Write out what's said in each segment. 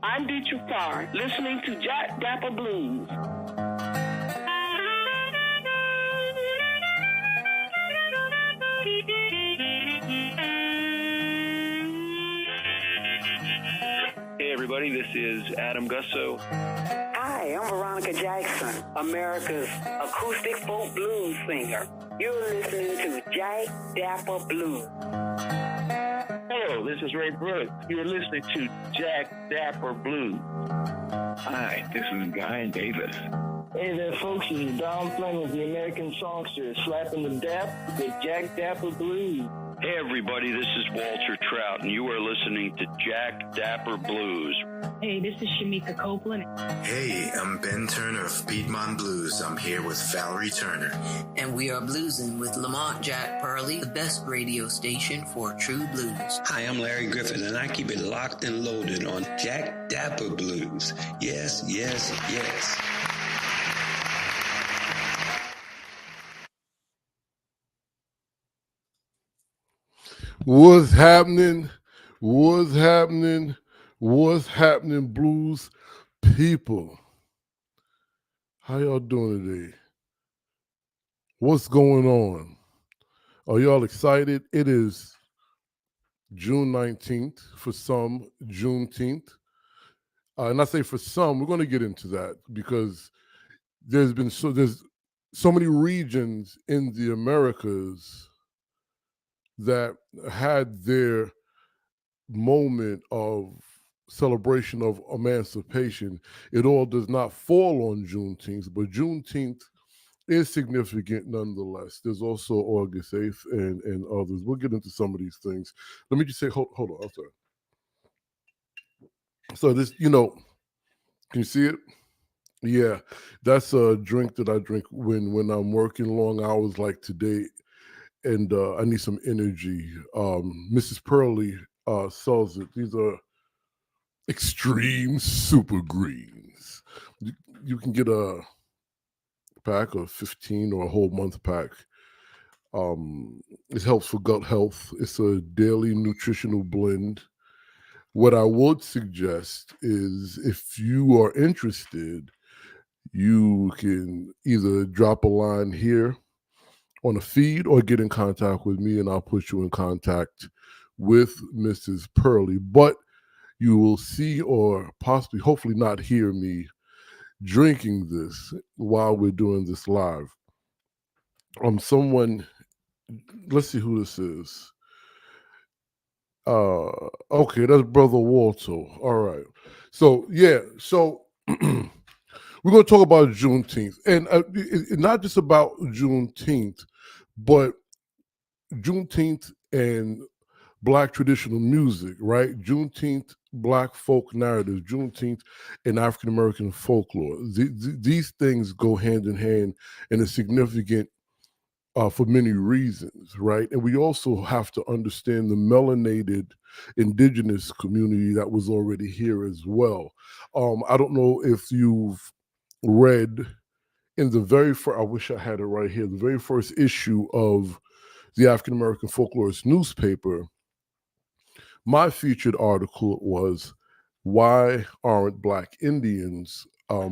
I'm Dietrich Farr, listening to Jack Dapper Blues. Hey everybody, this is Adam Gusso. Hi, I'm Veronica Jackson, America's acoustic folk blues singer. You're listening to Jack Dapper Blues. Hello, this is Ray Brooks. You're listening to Jack Dapper Blues. Hi, this is Guy Davis. Hey there, folks. This is Don Fleming, the American songster, slapping the dap with Jack Dapper Blues. Hey everybody, this is Walter Trout, and you are listening to Jack Dapper Blues. Hey, this is Shamika Copeland. Hey, I'm Ben Turner of Piedmont Blues. I'm here with Valerie Turner. And we are bluesing with Lamont Jack Pearlie, the best radio station for true blues. Hi, I'm Larry Griffith, and I keep it locked and loaded on Jack Dapper Blues. Yes, yes, yes. What's happening? What's happening? What's happening, blues people? How y'all doing today? What's going on? Are y'all excited? It is June 19th, for some, Juneteenth. And I say for some, we're going to get into that because there's so many regions in the Americas that had their moment of celebration of emancipation. It all does not fall on Juneteenth, but Juneteenth is significant nonetheless. There's also August 8th and others. We'll get into some of these things. Let me just say, hold on, I'm sorry. So this, can you see it? Yeah, that's a drink that I drink when I'm working long hours like today, and I need some energy. Mrs. Pearlie sells it. These are extreme super greens. You can get a pack of 15 or a whole month pack. It helps for gut health. It's a daily nutritional blend. What I would suggest is if you are interested, you can either drop a line here on a feed or get in contact with me and I'll put you in contact with Mrs. Pearlie. But you will see or possibly, hopefully not hear me drinking this while we're doing this live. Let's see who this is. Okay, that's Brother Walto. All right. So, yeah. So, we're going to talk about Juneteenth. And not just about Juneteenth, but Juneteenth and Black traditional music, right? Juneteenth, Black folk narrative, Juneteenth, and African American folklore. These things go hand in hand and are significant for many reasons, right? And we also have to understand the melanated indigenous community that was already here as well. I don't know if you've read in the very first, I wish I had it right here, the very first issue of the African American Folklorist newspaper, my featured article was "Why Aren't Black Indians a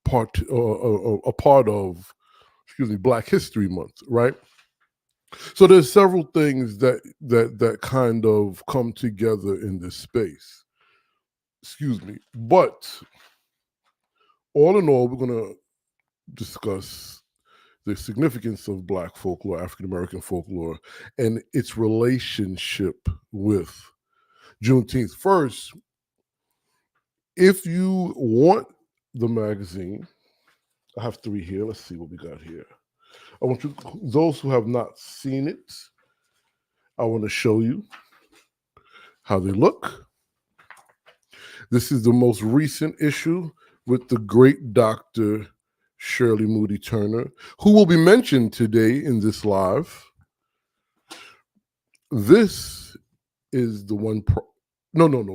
part of Black History Month?" Right. So there's several things that kind of come together in this space. Excuse me, but all in all, we're going to discuss the significance of Black folklore, African American folklore, and its relationship with Juneteenth. First, if you want the magazine, I have 3 here. Let's see what we got here. I want you, those who have not seen it, I want to show you how they look. This is the most recent issue with the great Dr. Shirley Moody Turner, who will be mentioned today in this live. This is the one,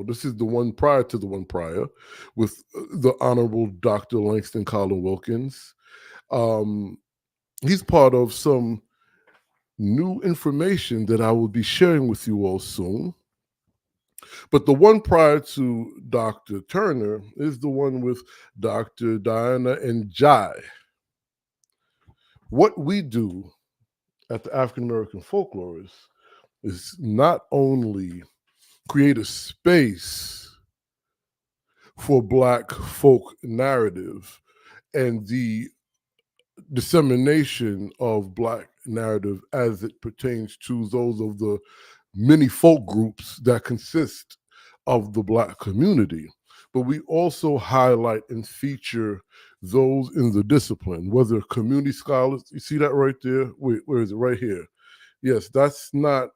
this is the one prior to the one prior with the Honorable Dr. Langston Colin Wilkins. He's part of some new information that I will be sharing with you all soon. But the one prior to Dr. Turner is the one with Dr. Diana and Jai. What we do at the African American Folklore is not only create a space for Black folk narrative and the dissemination of Black narrative as it pertains to those of the many folk groups that consist of the Black community, but we also highlight and feature those in the discipline, whether community scholars. You see that right there? Wait, where is it? Right here. Yes, that's not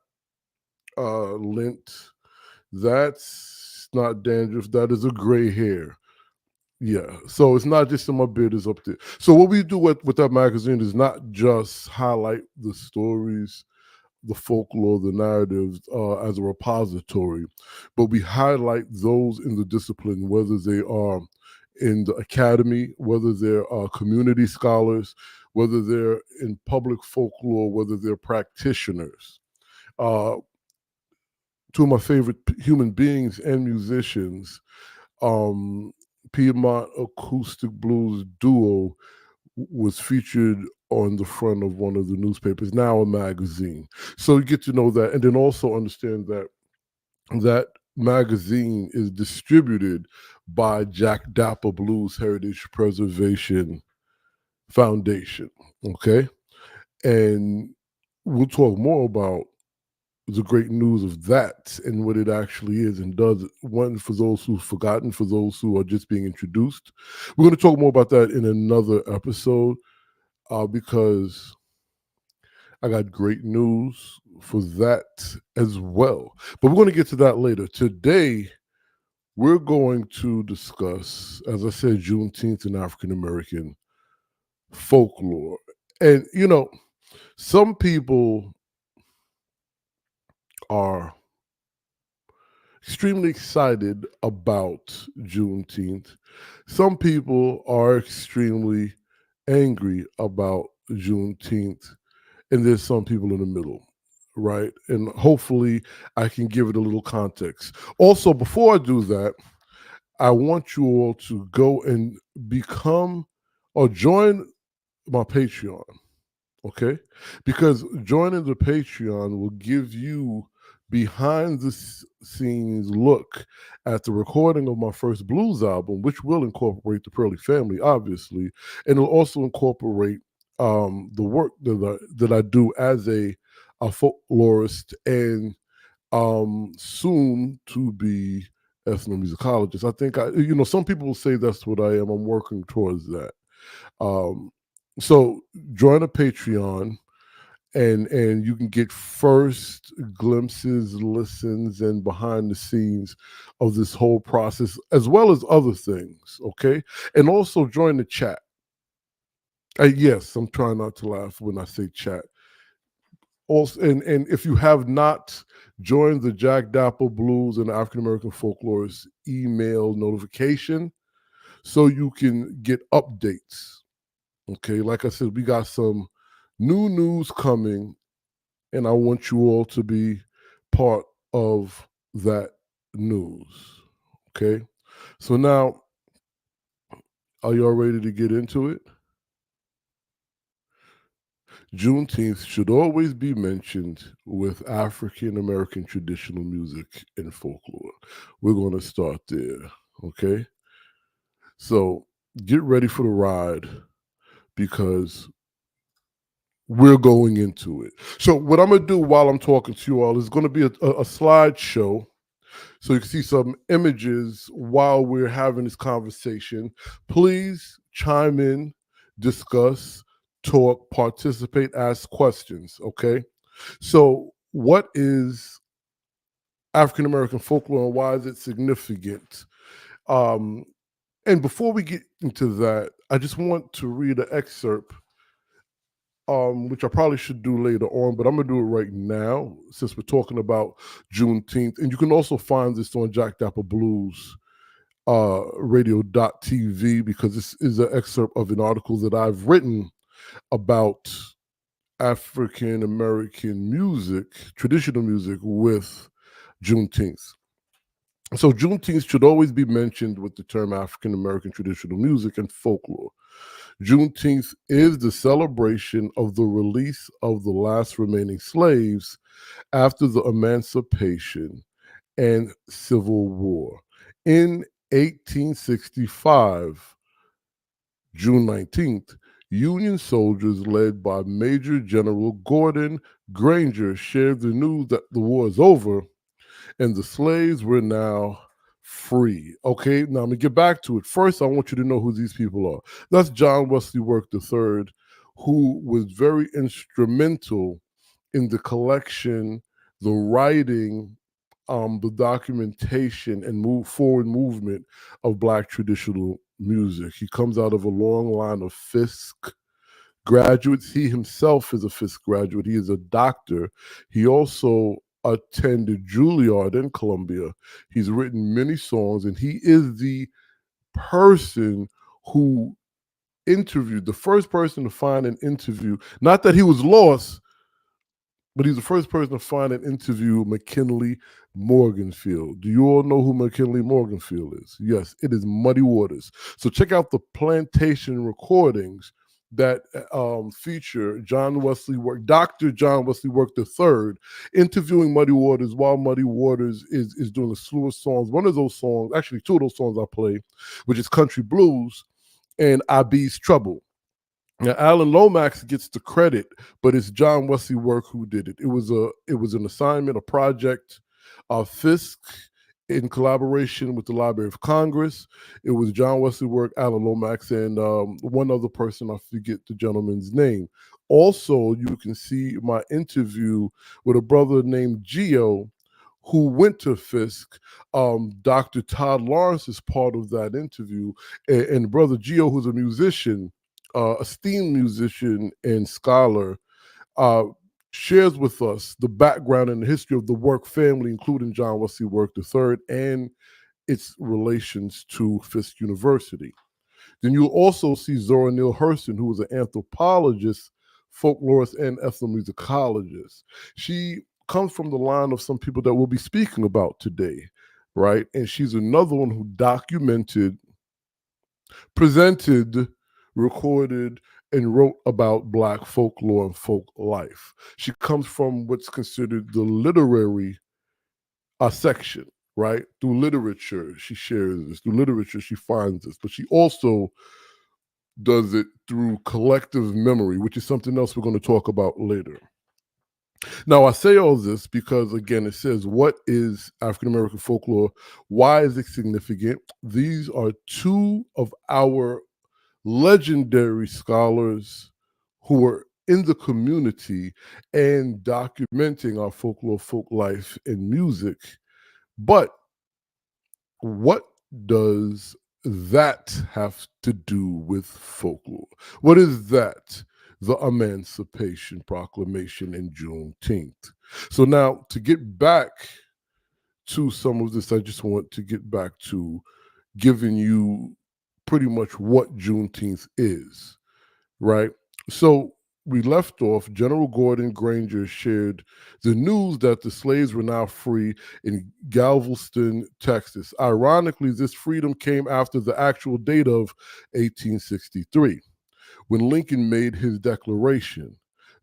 lint. That's not dandruff. That is a gray hair. Yeah, so it's not just in my beard, it's up there. So what we do with that magazine is not just highlight the stories, the folklore, the narratives as a repository, but we highlight those in the discipline, whether they are in the academy, whether they're community scholars, whether they're in public folklore, whether they're practitioners. Two of my favorite human beings and musicians, Piedmont Acoustic Blues Duo, was featured on the front of one of the newspapers, now a magazine. So you get to know that, and then also understand that that magazine is distributed by Jack Dapper Blues Heritage Preservation Foundation, okay? And we'll talk more about the great news of that and what it actually is and does. One, for those who've forgotten, for those who are just being introduced. We're going to talk more about that in another episode because I got great news for that as well. But we're going to get to that later. Today, we're going to discuss, as I said, Juneteenth in African American folklore. And, you know, some people are extremely excited about Juneteenth. Some people are extremely angry about Juneteenth, and there's some people in the middle, right? And hopefully I can give it a little context. Also, before I do that, I want you all to go and become or join my Patreon, okay? Because joining the Patreon will give you behind the scenes look at the recording of my first blues album, which will incorporate the Pearly family, obviously, and it'll also incorporate the work that I do as a folklorist and soon to be ethnomusicologist. I think some people will say that's what I am. I'm working towards that. So join a Patreon. And you can get first glimpses, listens, and behind the scenes of this whole process, as well as other things, okay? And also join the chat. Yes, I'm trying not to laugh when I say chat. Also, and if you have not joined the Jack Dapper Blues and African American Folklore's email notification, so you can get updates, okay? Like I said, we got some new news coming, and I want you all to be part of that news, okay? So now, are y'all ready to get into it? Juneteenth should always be mentioned with African American traditional music and folklore. We're going to start there, okay? So get ready for the ride because we're going into it. So what I'm going to do while I'm talking to you all is going to be a slideshow so you can see some images while we're having this conversation. Please chime in, discuss, talk, participate, ask questions, okay? So what is African American folklore and why is it significant? And before we get into that, I just want to read an excerpt which I probably should do later on, but I'm going to do it right now since we're talking about Juneteenth. And you can also find this on Jack Dapper Blues radio.tv because this is an excerpt of an article that I've written about African American music, traditional music with Juneteenth. So Juneteenth should always be mentioned with the term African American traditional music and folklore. Juneteenth is the celebration of the release of the last remaining slaves after the Emancipation and Civil War. In 1865, June 19th, Union soldiers led by Major General Gordon Granger shared the news that the war is over and the slaves were now free. Okay, now I'm gonna get back to it. First, I want you to know who these people are. That's John Wesley Work III, who was very instrumental in the collection, the writing, the documentation, and forward movement of Black traditional music. He comes out of a long line of Fisk graduates. He himself is a Fisk graduate. He is a doctor. He also attended Juilliard in Columbia. He's written many songs, and he is the person who interviewed, the first person to find an interview. Not that he was lost, but he's the first person to find and interview McKinley Morganfield. Do you all know who McKinley Morganfield is? Yes, it is Muddy Waters. So check out the plantation recordings that feature Dr. John Wesley Work III interviewing Muddy Waters while Muddy Waters is doing a slew of songs. One of those songs, actually two of those songs I play, which is Country Blues and I Be's Trouble. Now, Alan Lomax gets the credit, but it's John Wesley Work who did it. It was an assignment, a project of Fisk in collaboration with the Library of Congress. It was John Wesley Work, Alan Lomax, and one other person, I forget the gentleman's name. Also, you can see my interview with a brother named Gio, who went to Fisk. Dr. Todd Lawrence is part of that interview, and brother Gio, who's a musician, esteemed musician and scholar, shares with us the background and the history of the Work family, including John Wesley Work III and its relations to Fisk University. Then you'll also see Zora Neale Hurston, who was an anthropologist, folklorist, and ethnomusicologist. She comes from the line of some people that we'll be speaking about today, right? And she's another one who documented, presented, recorded, and wrote about Black folklore and folk life. She comes from what's considered the literary section, right? Through literature, she shares this. Through literature, she finds this. But she also does it through collective memory, which is something else we're going to talk about later. Now, I say all this because, again, it says, what is African American folklore? Why is it significant? These are two of our legendary scholars who are in the community and documenting our folklore, folk life, and music. But what does that have to do with folklore? What is that? The Emancipation Proclamation and Juneteenth. So now, to get back to some of this, I just want to get back to giving you pretty much what Juneteenth is, right? So we left off, General Gordon Granger shared the news that the slaves were now free in Galveston, Texas. Ironically, this freedom came after the actual date of 1863, when Lincoln made his declaration.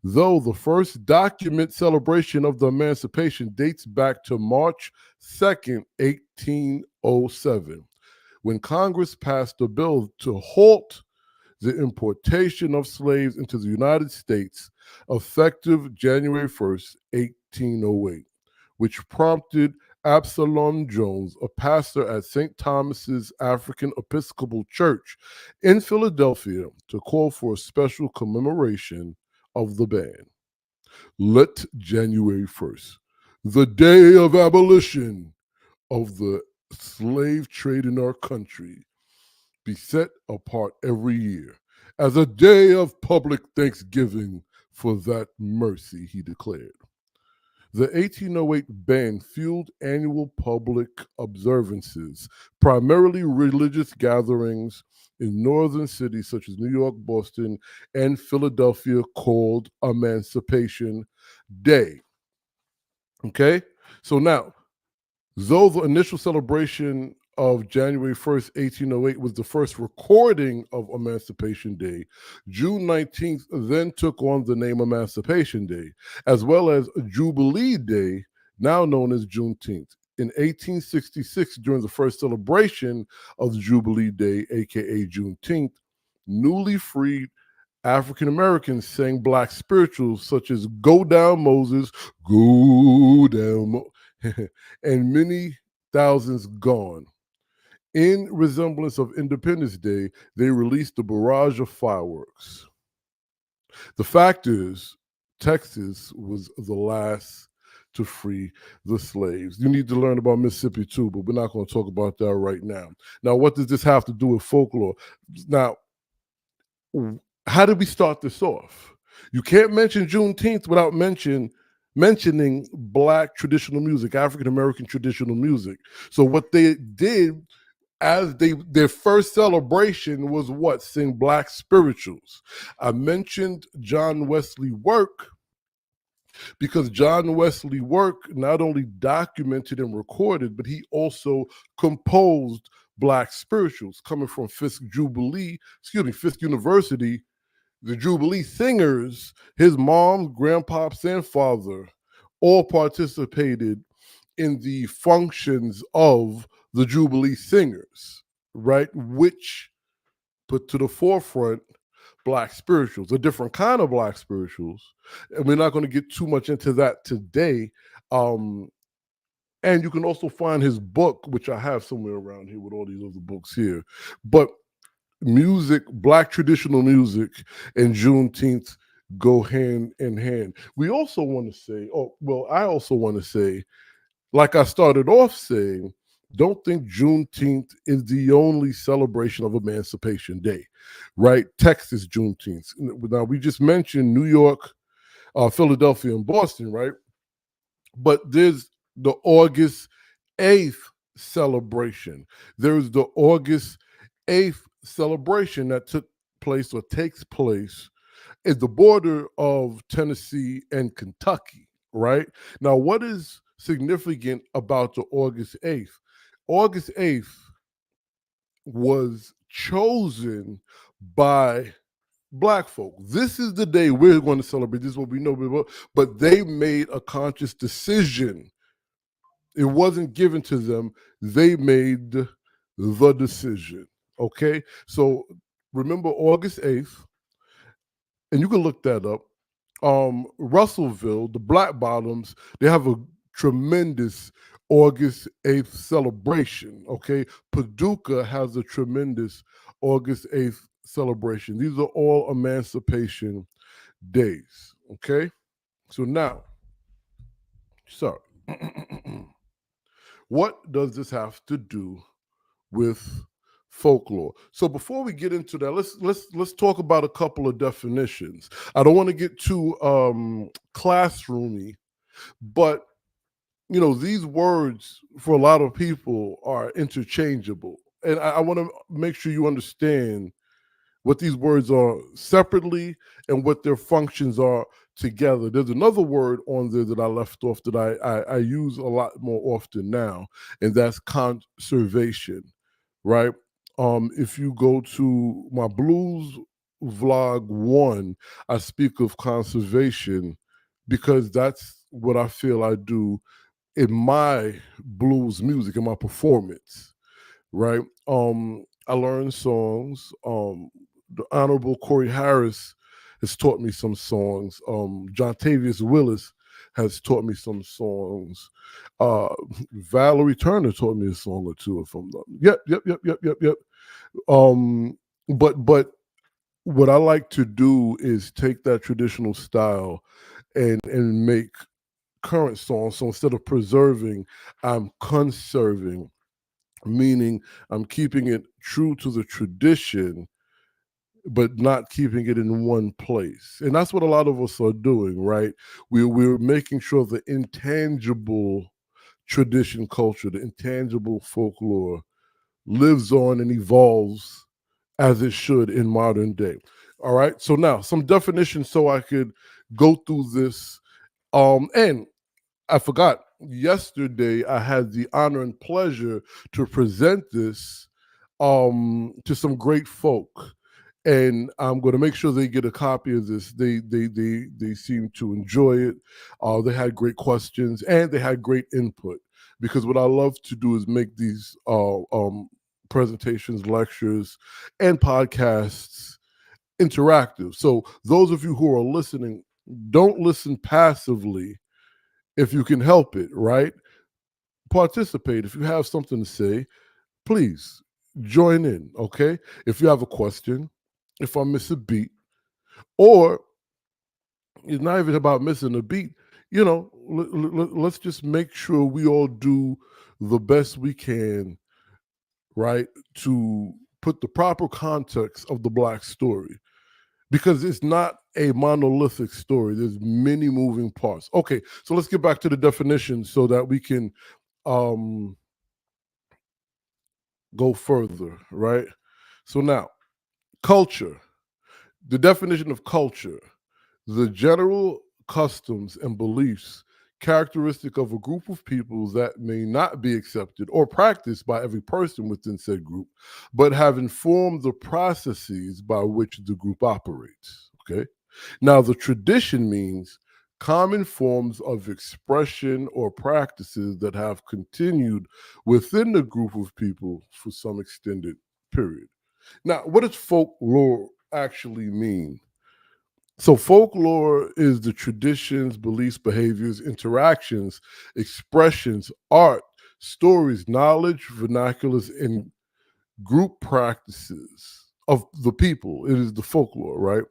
Though the first document celebration of the Emancipation dates back to March 2nd, 1807. When Congress passed a bill to halt the importation of slaves into the United States effective January 1st, 1808, which prompted Absalom Jones, a pastor at St. Thomas's African Episcopal Church in Philadelphia, to call for a special commemoration of the ban. Let January 1st, the day of abolition of the slave trade in our country, be set apart every year as a day of public thanksgiving for that mercy, he declared. The 1808 ban fueled annual public observances, primarily religious gatherings in northern cities such as New York, Boston, and Philadelphia, called Emancipation Day. Okay? So now, Though the initial celebration of January 1st, 1808 was the first recording of Emancipation Day, June 19th then took on the name Emancipation Day, as well as Jubilee Day, now known as Juneteenth. In 1866, during the first celebration of Jubilee Day, aka Juneteenth, newly freed African Americans sang Black spirituals such as Go Down Moses, Go Down, and many thousands gone. In resemblance of Independence Day, they released a barrage of fireworks. The fact is, Texas was the last to free the slaves. You need to learn about Mississippi too, but we're not going to talk about that right now. Now, what does this have to do with folklore? Now, how did we start this off? You can't mention Juneteenth without mentioning Black traditional music, African American traditional music. So what they did as their first celebration was what? Sing Black spirituals. I mentioned John Wesley work because John Wesley work not only documented and recorded, but he also composed Black spirituals coming from Fisk University. The Jubilee singers, his mom, grandpops, and father all participated in the functions of the Jubilee singers, right? Which put to the forefront Black spirituals, a different kind of Black spirituals. And we're not going to get too much into that today. And you can also find his book, which I have somewhere around here with all these other books here. But music, Black traditional music, and Juneteenth go hand in hand. We also want to say, I also want to say, like I started off saying, don't think Juneteenth is the only celebration of Emancipation Day, right? Texas Juneteenth. Now, we just mentioned New York, Philadelphia, and Boston, right? But there's the August 8th celebration. There's the August 8th celebration that took place or takes place at the border of Tennessee and Kentucky, right? Now, what is significant about the August 8th? August 8th was chosen by Black folk. This is the day we're going to celebrate. This is what we know, but they made a conscious decision. It wasn't given to them. They made the decision. Okay, so remember August 8th, and you can look that up. Russellville, the Black Bottoms, they have a tremendous August 8th celebration. Okay, Paducah has a tremendous August 8th celebration. These are all Emancipation days. Okay, so now, what does this have to do with folklore? So before we get into that, let's talk about a couple of definitions. I don't want to get too classroomy, but these words for a lot of people are interchangeable, and I want to make sure you understand what these words are separately and what their functions are together. There's another word on there that I left off that I use a lot more often now, and that's conservation, right? If you go to my blues vlog 1, I speak of conservation because that's what I feel I do in my blues music, in my performance, right? I learn songs. The Honorable Corey Harris has taught me some songs. Jontavius Willis has taught me some songs. Valerie Turner taught me a song or two. If I'm not, yep. But what I like to do is take that traditional style and make current songs. So instead of preserving, I'm conserving, meaning I'm keeping it true to the tradition, but not keeping it in one place. And that's what a lot of us are doing, right? We're making sure the intangible tradition culture, the intangible folklore lives on and evolves as it should in modern day. All right, so now some definitions so I could go through this. And I forgot, yesterday I had the honor and pleasure to present this to some great folk, and I'm going to make sure they get a copy of this. They seem to enjoy it. They had great questions and they had great input, because what I love to do is make these presentations, lectures, and podcasts interactive. So those of you who are listening, don't listen passively if you can help it, right? Participate. If you have something to say, please join in, okay? If you have a question, if I miss a beat, or it's not even about missing a beat, let's just make sure we all do the best we can, right, to put the proper context of the Black story, because it's not a monolithic story. There's many moving parts. Okay, so let's get back to the definition so that we can go further, right? So now, culture. The definition of culture: the general customs and beliefs characteristic of a group of people that may not be accepted or practiced by every person within said group, but have informed the processes by which the group operates. Okay. Now, the tradition means common forms of expression or practices that have continued within the group of people for some extended period. Now, what does folklore actually mean? So folklore is the traditions, beliefs, behaviors, interactions, expressions, art, stories, knowledge, vernaculars, and group practices of the people. It is the folklore, right?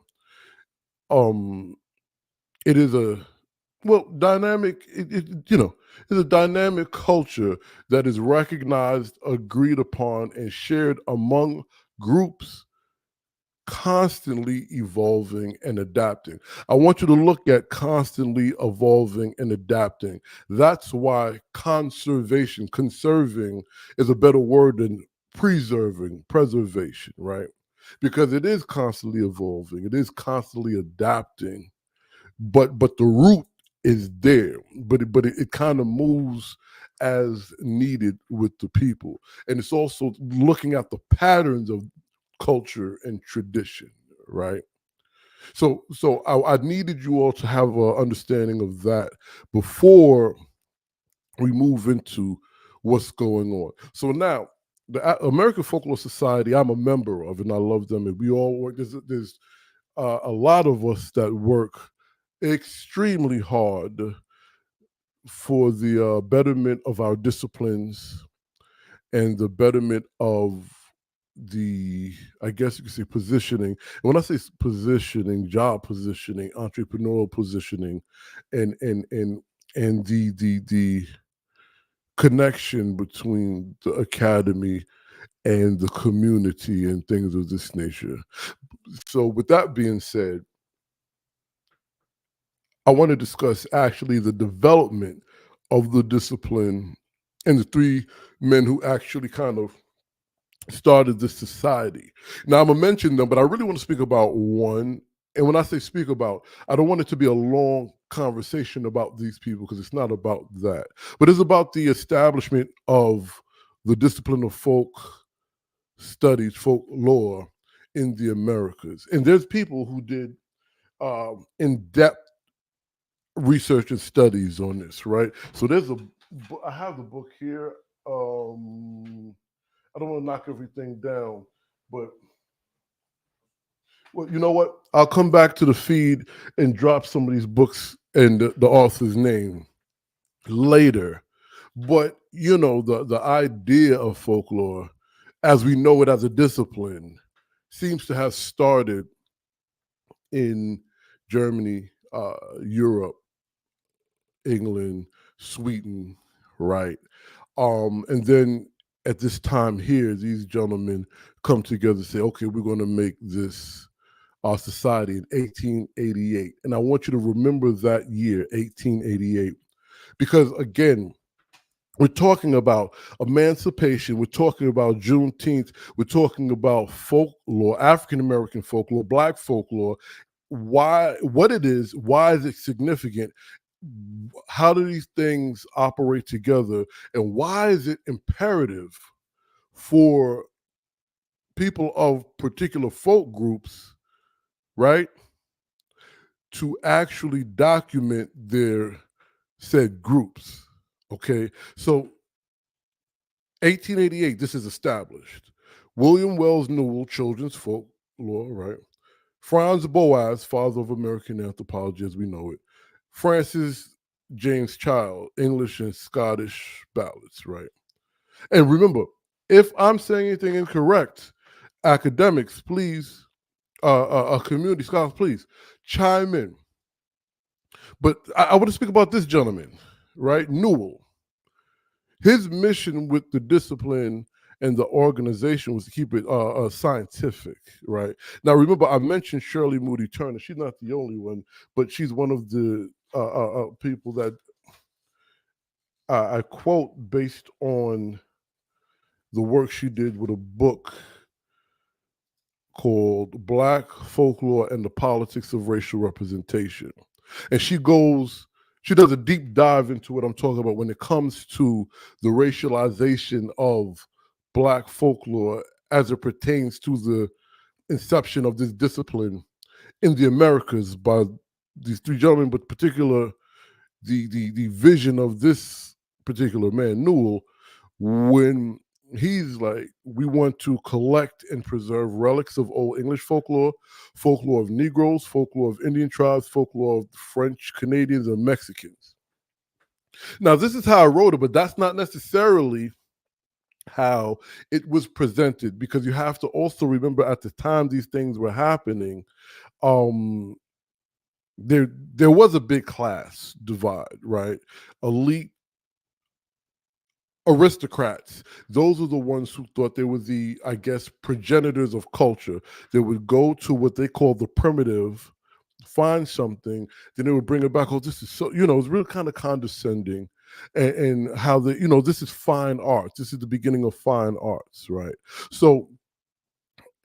It is a dynamic. It's a dynamic culture that is recognized, agreed upon, and shared among groups, constantly evolving and adapting. I want you to look at constantly evolving and adapting. That's why conserving is a better word than preservation, right? Because it is constantly evolving, it is constantly adapting, but the root is there, but it kind of moves as needed with the people. And it's also looking at the patterns of culture and tradition, right? So I needed you all to have an understanding of that before we move into what's going on. So now, the American Folklore Society, I'm a member of, and I love them, and we all work. There's a lot of us that work extremely hard for the betterment of our disciplines and the betterment of the, I guess you could say, positioning. And when I say positioning, job positioning, entrepreneurial positioning, and the connection between the academy and the community and things of this nature. So with that being said, I want to discuss actually the development of the discipline and the three men who actually kind of started this society. Now, I'm going to mention them, but I really want to speak about one. And when I say speak about, I don't want it to be a long conversation about these people, because it's not about that. But it's about the establishment of the discipline of folk studies, folklore in the Americas. And there's people who did in-depth research and studies on this, right? So I have the book here. I don't want to knock everything down, but you know what? I'll come back to the feed and drop some of these books and the author's name later. But the idea of folklore, as we know it as a discipline, seems to have started in Germany, Europe, England, Sweden, right? And then at this time here, these gentlemen come together and say, okay, we're going to make this our society in 1888. And I want you to remember that year, 1888, because again, we're talking about emancipation, we're talking about Juneteenth, we're talking about folklore, African American folklore, Black folklore, why, what it is, why is it significant, how do these things operate together, and why is it imperative for people of particular folk groups, right, to actually document their said groups? Okay, so 1888, this is established. William Wells Newell, Children's Folklore, right? Franz Boas, father of American anthropology as we know it. Francis James Child, English and Scottish ballads, right? And remember, if I'm saying anything incorrect, academics, please, community scholars, please chime in. But I want to speak about this gentleman, right? Newell. His mission with the discipline and the organization was to keep it scientific, right? Now, remember, I mentioned Shirley Moody Turner. She's not the only one, but she's one of the people that I quote based on the work she did with a book called Black Folklore and the Politics of Racial Representation. And she does a deep dive into what I'm talking about when it comes to the racialization of Black folklore as it pertains to the inception of this discipline in the Americas by these three gentlemen, but particular the vision of this particular man, Newell, when he's like, we want to collect and preserve relics of old English folklore, folklore of Negroes, folklore of Indian tribes, folklore of French, Canadians, and Mexicans. Now, this is how I wrote it, but that's not necessarily how it was presented, because you have to also remember at the time these things were happening, there was a big class divide, right? Elite aristocrats, those are the ones who thought they were the, I guess, progenitors of culture. They would go to what they call the primitive, find something, then they would bring it back. Oh, this is so, it's really kind of condescending. And how this is fine arts. This is the beginning of fine arts, right? So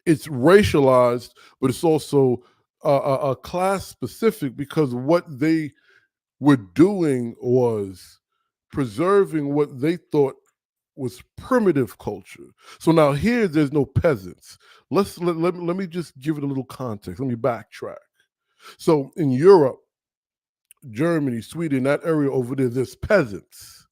it's racialized, but it's also a class specific, because what they were doing was preserving what they thought was primitive culture. So now here, there's no peasants. Let me just give it a little context. Let me backtrack. So in Europe, Germany, Sweden, that area over there, there's peasants.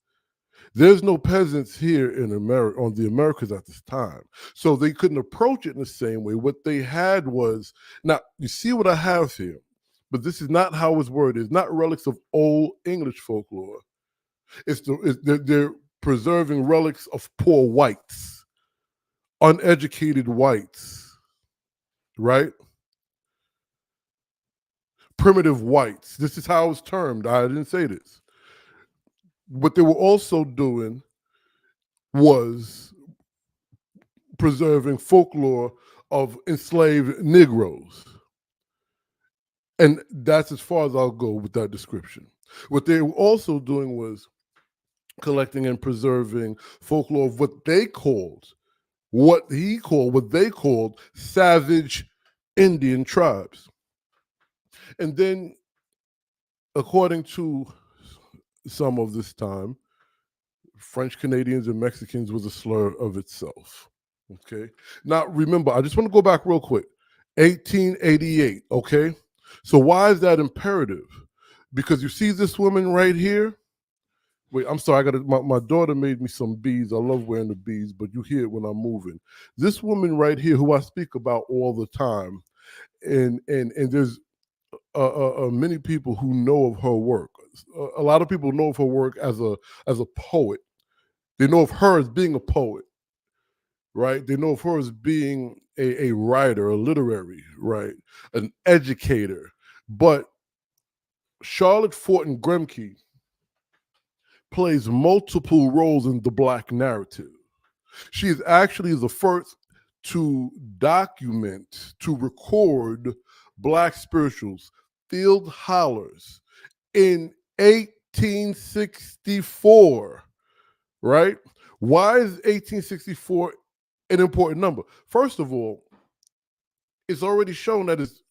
There's no peasants here in America, on the Americas at this time. So they couldn't approach it in the same way. What they had was, now you see what I have here, but this is not how it's worded. It's not relics of old English folklore. They're preserving relics of poor whites, uneducated whites, right? Primitive whites. This is how it's termed. I didn't say this. What they were also doing was preserving folklore of enslaved Negroes. And that's as far as I'll go with that description. What they were also doing was collecting and preserving folklore of what they called savage Indian tribes. And then, according to some of this time, French Canadians and Mexicans was a slur of itself. Okay. Now, remember, I just want to go back real quick. 1888. Okay. So why is that imperative? Because you see this woman right here. Wait, I'm sorry. My daughter made me some beads. I love wearing the beads, but you hear it when I'm moving. This woman right here, who I speak about all the time, and there's many people who know of her work. A lot of people know of her work as a poet. They know of her as being a poet, right? They know of her as being a writer, a literary, right? An educator. But Charlotte Fortin Grimke plays multiple roles in the Black narrative. She is actually the first to document, to record Black spirituals, field hollers in 1864, right? Why is 1864 an important number? First of all, it's already shown that it's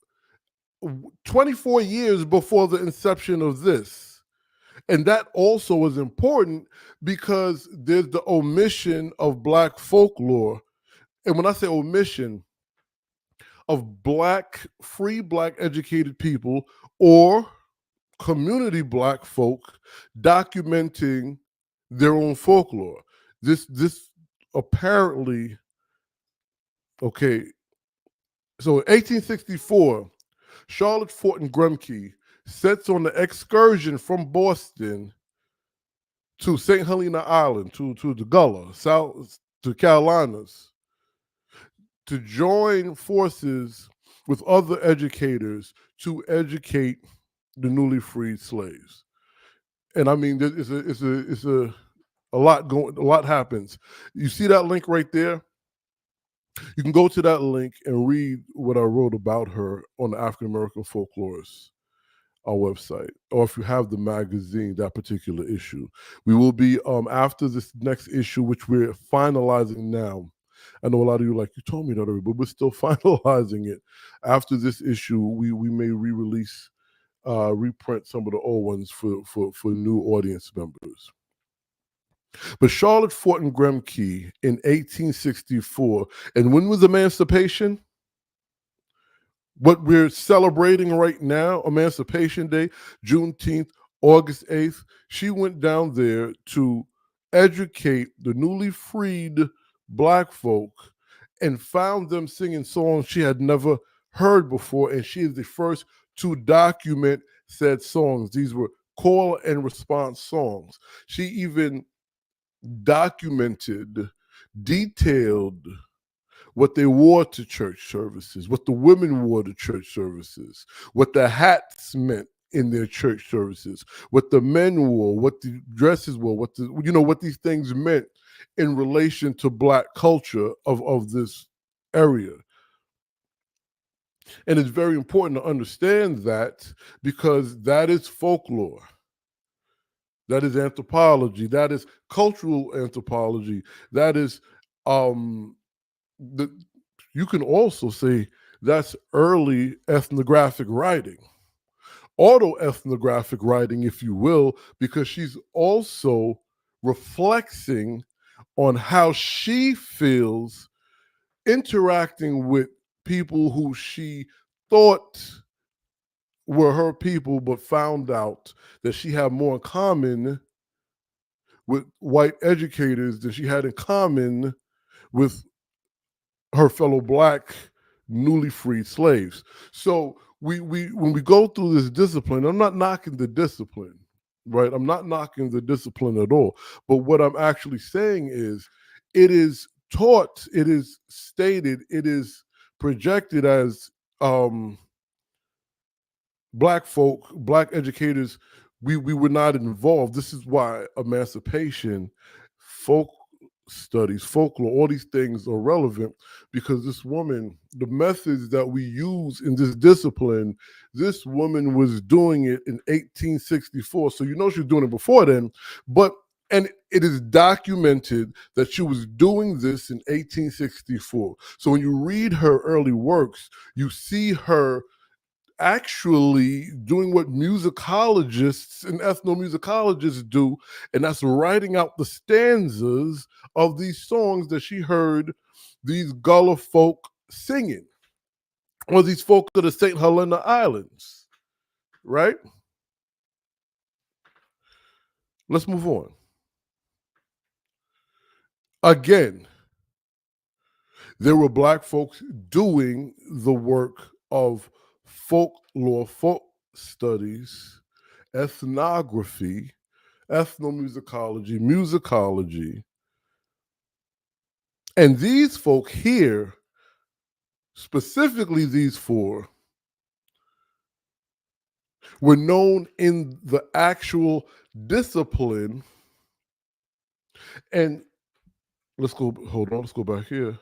24 years before the inception of this. And that also is important because there's the omission of Black folklore. And when I say omission, of free Black educated people or community Black folk documenting their own folklore. This apparently, okay, so in 1864, Charlotte Fortin Grumke sets on the excursion from Boston to St. Helena Island, to the Gullah, south to Carolinas, to join forces with other educators to educate the newly freed slaves. And I mean, it's a lot happens. You see that link right there? You can go to that link and read what I wrote about her on the African American Folklorist, our website, or if you have the magazine, that particular issue. We will be, after this next issue, which we're finalizing now. I know a lot of you like, you told me that already, but we're still finalizing it. After this issue, we may re-release, reprint some of the old ones for new audience members. But Charlotte Fortin Grumke in 1864, and when was Emancipation? What we're celebrating right now, Emancipation Day, Juneteenth, August 8th, she went down there to educate the newly freed Black folk and found them singing songs she had never heard before, and she is the first to document said songs. These were call and response songs. She even documented, detailed what they wore to church services, what the women wore to church services, what the hats meant in their church services, what the men wore, what the dresses were, what these things meant in relation to Black culture of this area. And it's very important to understand that, because that is folklore. That is anthropology. That is cultural anthropology. That is, you can also say that's early ethnographic writing, autoethnographic writing, if you will, because she's also reflecting on how she feels interacting with people who she thought were her people, but found out that she had more in common with white educators than she had in common with her fellow Black newly freed slaves. So we when we go through this discipline, I'm not knocking the discipline, right? I'm not knocking the discipline at all. But what I'm actually saying is, it is taught, it is stated, it is projected as Black folk, Black educators, we were not involved. This is why emancipation, folk studies, folklore, all these things are relevant, because this woman, the methods that we use in this discipline, this woman was doing it in 1864. So you know she's doing it before then, and it is documented that she was doing this in 1864. So when you read her early works, you see her actually doing what musicologists and ethnomusicologists do, and that's writing out the stanzas of these songs that she heard these Gullah folk singing, or these folk of the St. Helena Islands, right? Let's move on. Again, there were Black folks doing the work of folklore, folk studies, ethnography, ethnomusicology, musicology. And these folk here, specifically these four, were known in the actual discipline. And let's go back here.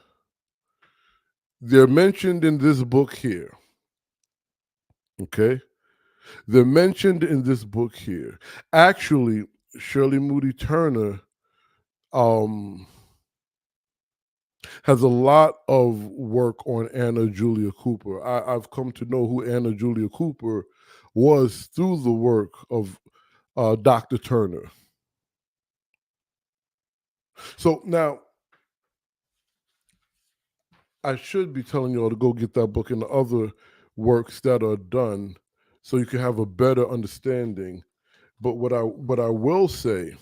They're mentioned in this book here. Okay? They're mentioned in this book here. Actually, Shirley Moody Turner has a lot of work on Anna Julia Cooper. I've come to know who Anna Julia Cooper was through the work of Dr. Turner. So now, I should be telling you all to go get that book and the other works that are done so you can have a better understanding. But what I will say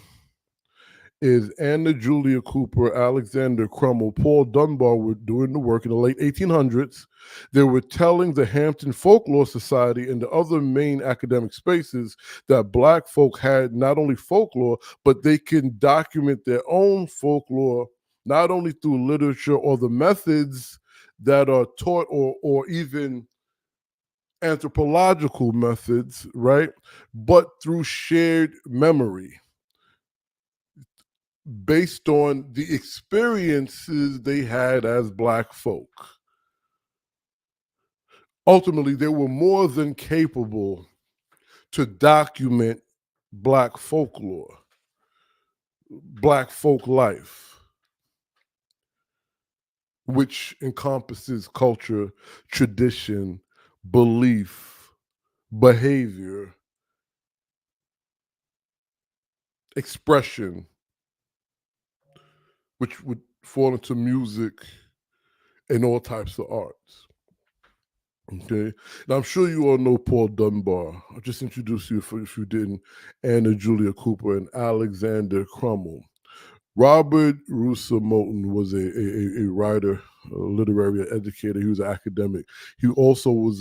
is Anna Julia Cooper, Alexander Crummell, Paul Dunbar were doing the work in the late 1800s. They were telling the Hampton Folklore Society and the other main academic spaces that Black folk had not only folklore, but they can document their own folklore, not only through literature or the methods that are taught or even anthropological methods, right? But through shared memory, based on the experiences they had as Black folk. Ultimately, they were more than capable to document Black folklore, Black folk life, which encompasses culture, tradition, belief, behavior, expression, which would fall into music and all types of arts. Okay, now I'm sure you all know Paul Dunbar. I'll just introduce you if you didn't. Anna Julia Cooper and Alexander Crummell. Robert Russa Moulton was a writer, a literary educator. He was an academic. He also was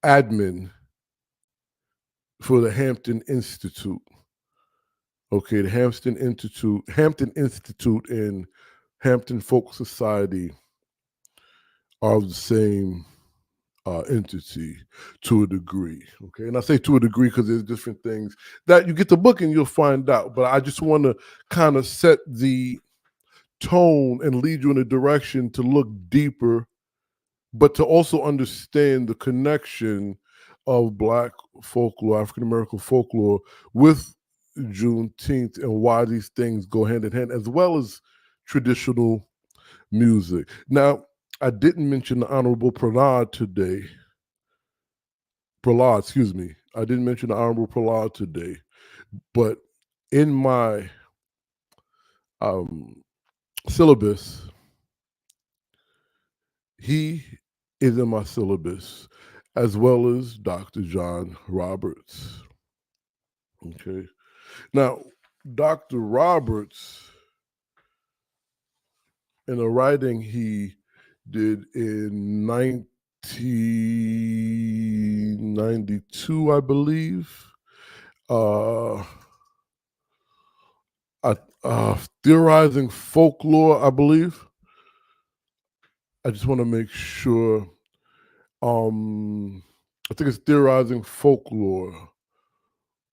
admin for the Hampton Institute. Okay, the Hampton Institute and Hampton Folk Society are the same entity to a degree. Okay, and I say to a degree because there's different things that you get the book and you'll find out. But I just want to kind of set the tone and lead you in a direction to look deeper, but to also understand the connection of Black folklore, African American folklore, with Juneteenth and why these things go hand in hand, as well as traditional music. Now, I didn't mention the Honorable Prahlad today. I didn't mention the Honorable Prahlad today, but in my syllabus, he is in my syllabus, as well as Dr. John Roberts. Okay. Now, Dr. Roberts, in a writing he did in 1992, I believe, theorizing folklore, I believe. I just want to make sure. I think it's theorizing folklore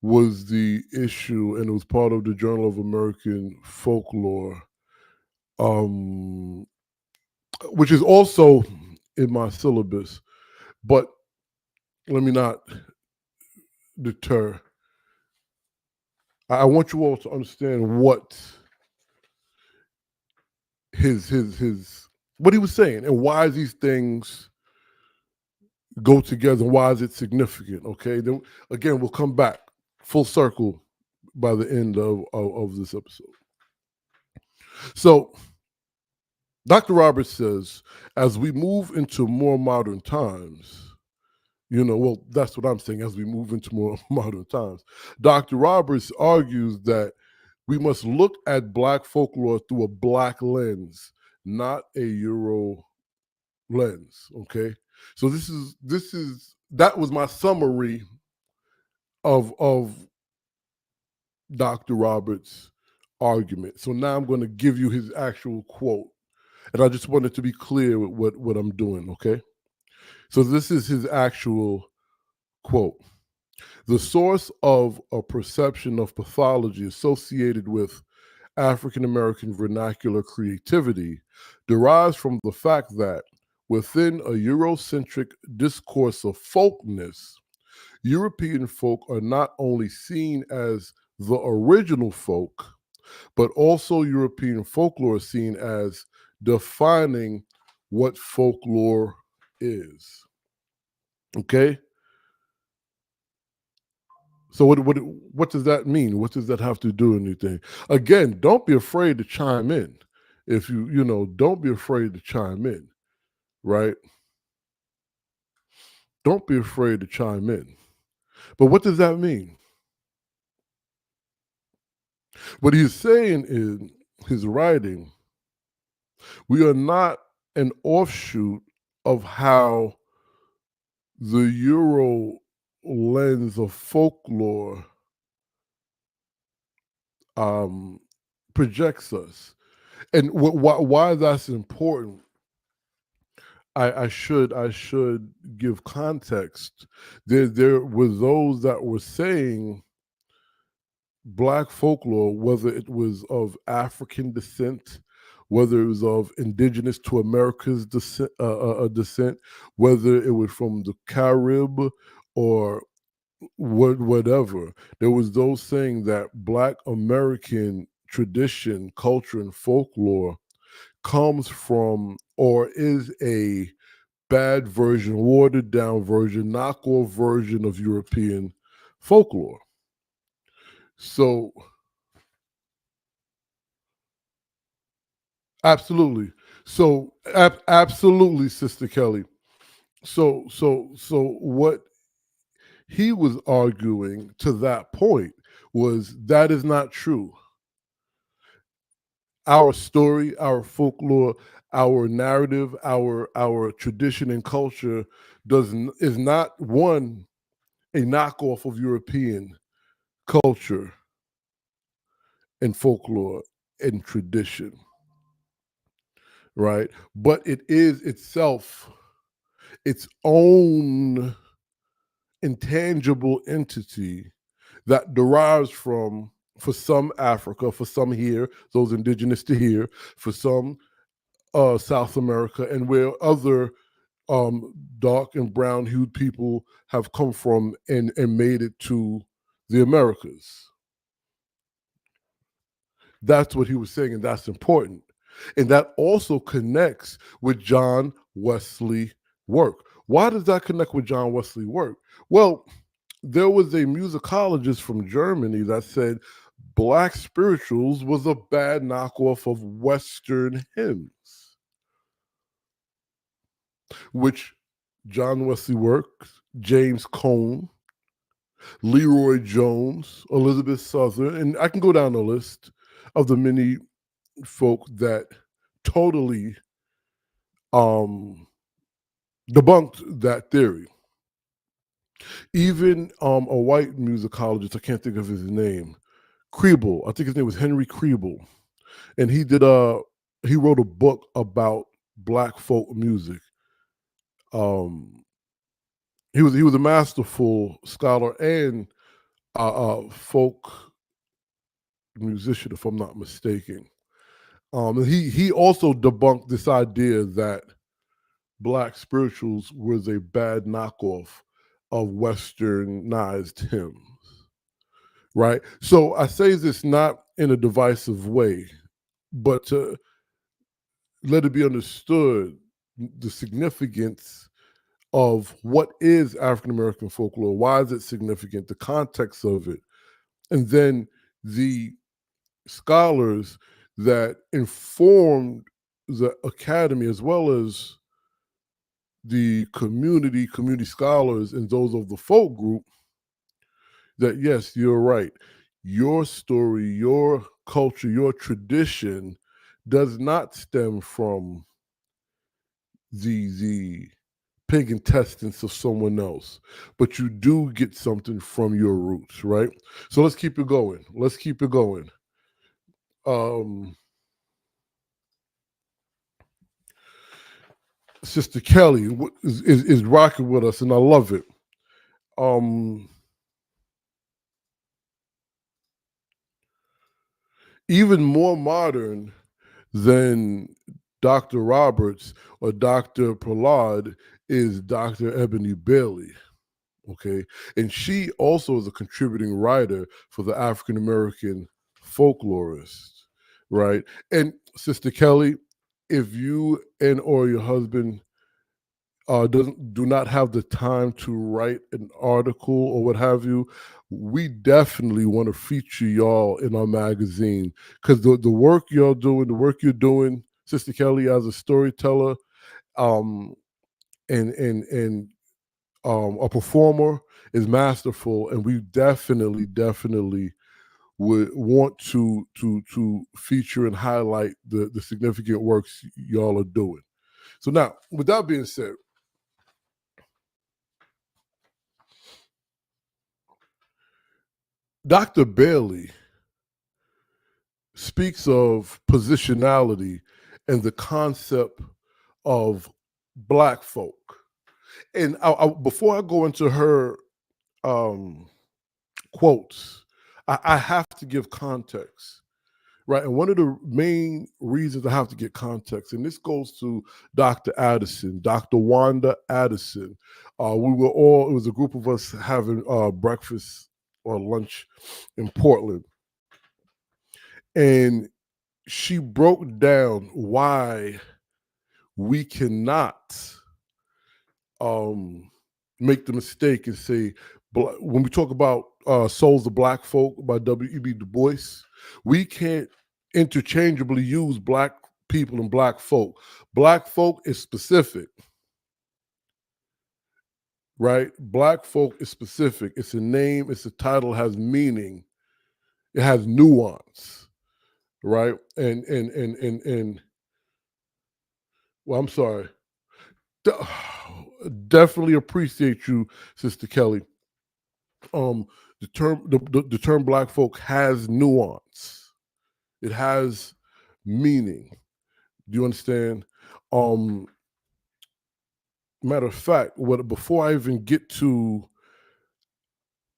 was the issue, and it was part of the Journal of American Folklore, which is also in my syllabus. But let me not deter. I want you all to understand what what he was saying and why these things go together and why is it significant. Okay, then again we'll come back full circle by the end of this episode. So Dr. Roberts says, as we move into more modern times, well, that's what I'm saying, as we move into more modern times, Dr. Roberts argues that we must look at Black folklore through a Black lens, not a Euro lens, okay? So that was my summary of Dr. Roberts' argument. So now I'm going to give you his actual quote. And I just wanted to be clear with what I'm doing, okay? So this is his actual quote. The source of a perception of pathology associated with African American vernacular creativity derives from the fact that within a Eurocentric discourse of folkness, European folk are not only seen as the original folk, but also European folklore is seen as defining what folklore is. Okay? So what does that mean? What does that have to do with anything? Again, don't be afraid to chime in. If don't be afraid to chime in, right? Don't be afraid to chime in. But what does that mean? What he's saying in his writing, we are not an offshoot of how the Euro lens of folklore projects us. And why that's important, I should give context. There were those that were saying Black folklore, whether it was of African descent, whether it was of indigenous to America's descent, whether it was from the Carib or whatever. There was those saying that Black American tradition, culture, and folklore comes from or is a bad version, watered down version, knockoff version of European folklore. So absolutely. So absolutely, Sister Kelly. So what he was arguing to that point was that is not true. Our story, our folklore, our narrative, our tradition and culture is not one a knockoff of European culture and folklore and tradition, right? But it is itself its own intangible entity that derives from, for some, Africa, for some here, those indigenous to here, for some South America, and where other dark and brown hued people have come from and made it to the Americas. That's what he was saying, and that's important. And that also connects with John Wesley work. Why does that connect with John Wesley work? Well, there was a musicologist from Germany that said Black spirituals was a bad knockoff of Western hymns, which John Wesley works, James Cone, Leroy Jones, Elizabeth Southern, and I can go down the list of the many folk that totally debunked that theory. Even a white musicologist, I can't think of his name, Kriebel, I think his name was Henry Kriebel, and he wrote a book about Black folk music. He was a masterful scholar and folk musician, if I'm not mistaken. And he also debunked this idea that Black spirituals was a bad knockoff of Westernized hymns, right? So I say this not in a divisive way, but to let it be understood the significance of what is African American folklore, why is it significant, the context of it, and then the scholars that informed the academy as well as the community scholars and those of the folk group, that yes, you're right. Your story, your culture, your tradition does not stem from the pig intestines of someone else, but you do get something from your roots, right? So let's keep it going. Sister Kelly is rocking with us, and I love it. Even more modern than Dr. Roberts or Dr. Pollard is Dr. Ebony Bailey, okay? And she also is a contributing writer for the African American Folklorist, right? And Sister Kelly, if you and or your husband do not have the time to write an article or what have you, we definitely want to feature y'all in our magazine, because the work y'all doing, the work you're doing, Sister Kelly, as a storyteller, and a performer, is masterful, and we definitely would want to feature and highlight the significant works y'all are doing. So now, with that being said, Dr. Bailey speaks of positionality and the concept of Black folk. And before I go into her quotes, I have to give context, right? And one of the main reasons I have to get context, and this goes to Dr. Addison, Dr. Wanda Addison. It was a group of us having breakfast or lunch in Portland. And she broke down why we cannot make the mistake and say, when we talk about Souls of Black Folk by W.E.B. Du Bois, we can't interchangeably use Black people and Black folk. Black folk is specific, right? Black folk is specific. It's a name, it's a title, has meaning, it has nuance, right? And well, I'm sorry. Definitely appreciate you, Sister Kelly. The term Black folk has nuance. It has meaning. Do you understand? Matter of fact, before I even get to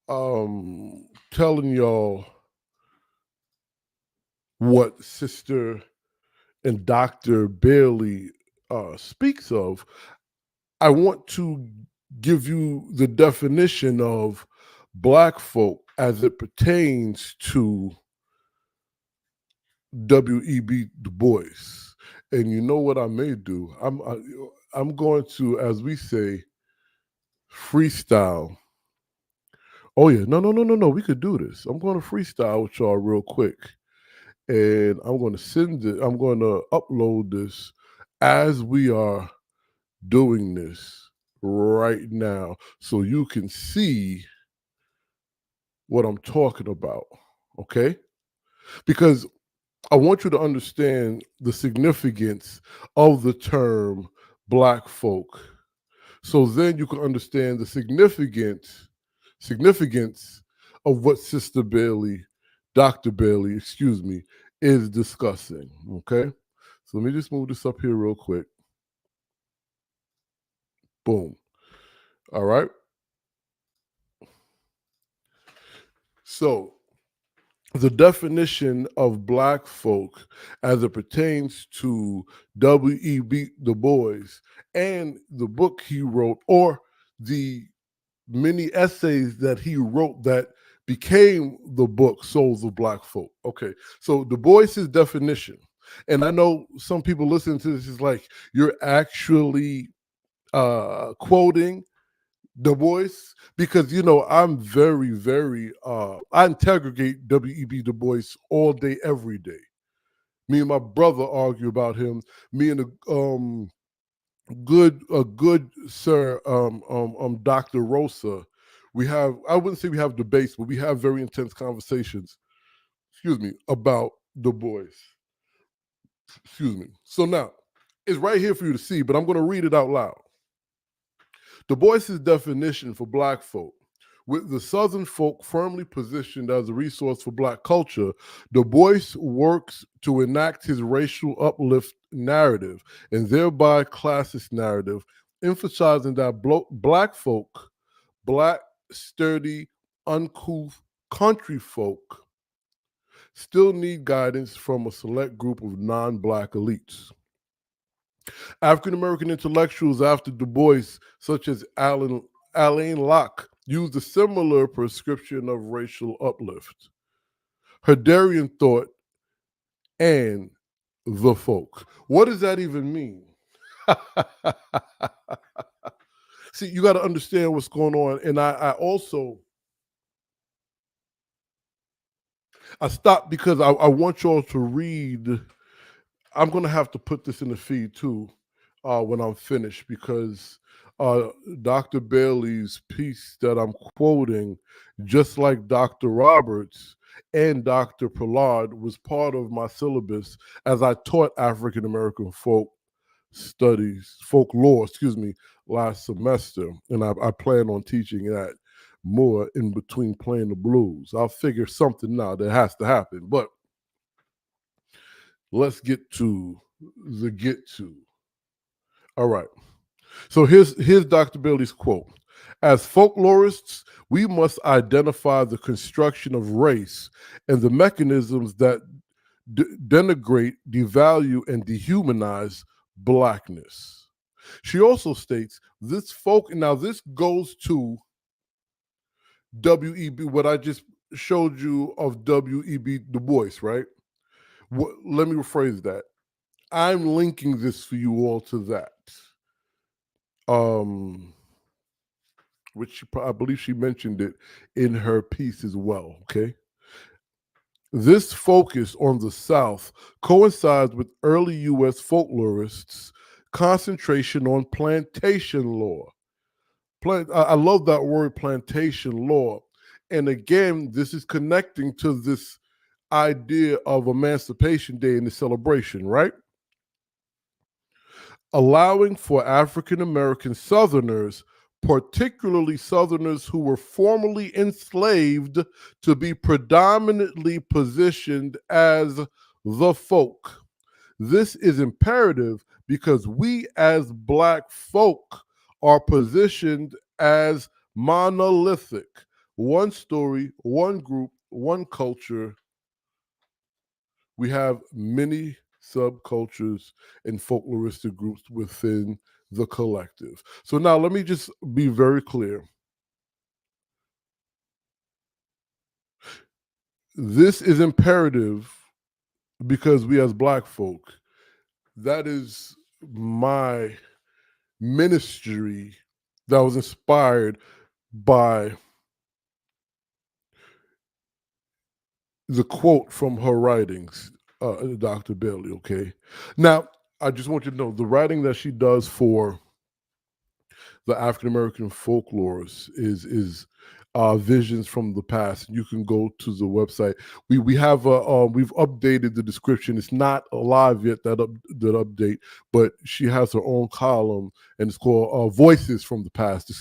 telling y'all what Sister and Dr. Bailey speaks of, I want to give you the definition of Black folk as it pertains to W.E.B. Du Bois. And you know what I may do? I'm going to, as we say, freestyle. Oh yeah, no. We could do this. I'm going to freestyle with y'all real quick, and I'm going to send it. I'm going to upload this as we are doing this right now, so you can see what I'm talking about. Okay, because I want you to understand the significance of the term Black folk. So then you can understand the significance of what Sister Bailey, Dr. Bailey, is discussing. Okay? So let me just move this up here real quick. Boom. All right. So the definition of Black folk as it pertains to W.E.B. Du Bois and the book he wrote, or the many essays that he wrote that became the book Souls of Black Folk. Okay, so Du Bois's definition, and I know some people listening to this is like, you're actually quoting Du Bois, because I'm very, very I interrogate W.E.B. Du Bois all day, every day. Me and my brother argue about him. Me and a good sir, Dr. Rosa, we have, I wouldn't say we have debates, but we have very intense conversations, about Du Bois. So now, it's right here for you to see, but I'm going to read it out loud. Du Bois's definition for Black folk: with the Southern folk firmly positioned as a resource for Black culture, Du Bois works to enact his racial uplift narrative and thereby classist narrative, emphasizing that Black folk, Black, sturdy, uncouth country folk, still need guidance from a select group of non-Black elites. African American intellectuals after Du Bois, such as Alain Locke, used a similar prescription of racial uplift. Herderian thought and the folk. What does that even mean? See, you got to understand what's going on. And I also I stopped because I want y'all to read. I'm going to have to put this in the feed too when I'm finished, because Dr. Bailey's piece that I'm quoting, just like Dr. Roberts and Dr. Pollard, was part of my syllabus as I taught African American folklore, last semester. And I plan on teaching that more in between playing the blues. I'll figure something out that has to happen. But let's get to the get to. All right. So here's Dr. Bailey's quote. As folklorists, we must identify the construction of race and the mechanisms that denigrate, devalue, and dehumanize Blackness. She also states this now this goes to W.E.B., what I just showed you of W.E.B. Du Bois, right? Let me rephrase that. I'm linking this for you all to that. Which I believe she mentioned it in her piece as well, okay? This focus on the South coincides with early U.S. folklorists' concentration on plantation law. I love that word, plantation law. And again, this is connecting to this idea of Emancipation Day and the celebration, right? Allowing for African American Southerners, particularly Southerners who were formerly enslaved, to be predominantly positioned as the folk. This is imperative because we as Black folk are positioned as monolithic. One story, one group, one culture. We have many subcultures and folkloristic groups within the collective. So now let me just be very clear. This is imperative because we as Black folk, that is my ministry that was inspired by the quote from her writings, Dr. Bailey, okay? Now, I just want you to know the writing that she does for the African American folklores is visions from the past. You can go to the website. We have we've updated the description. It's not live yet, that update, but she has her own column, and it's called Voices from the Past.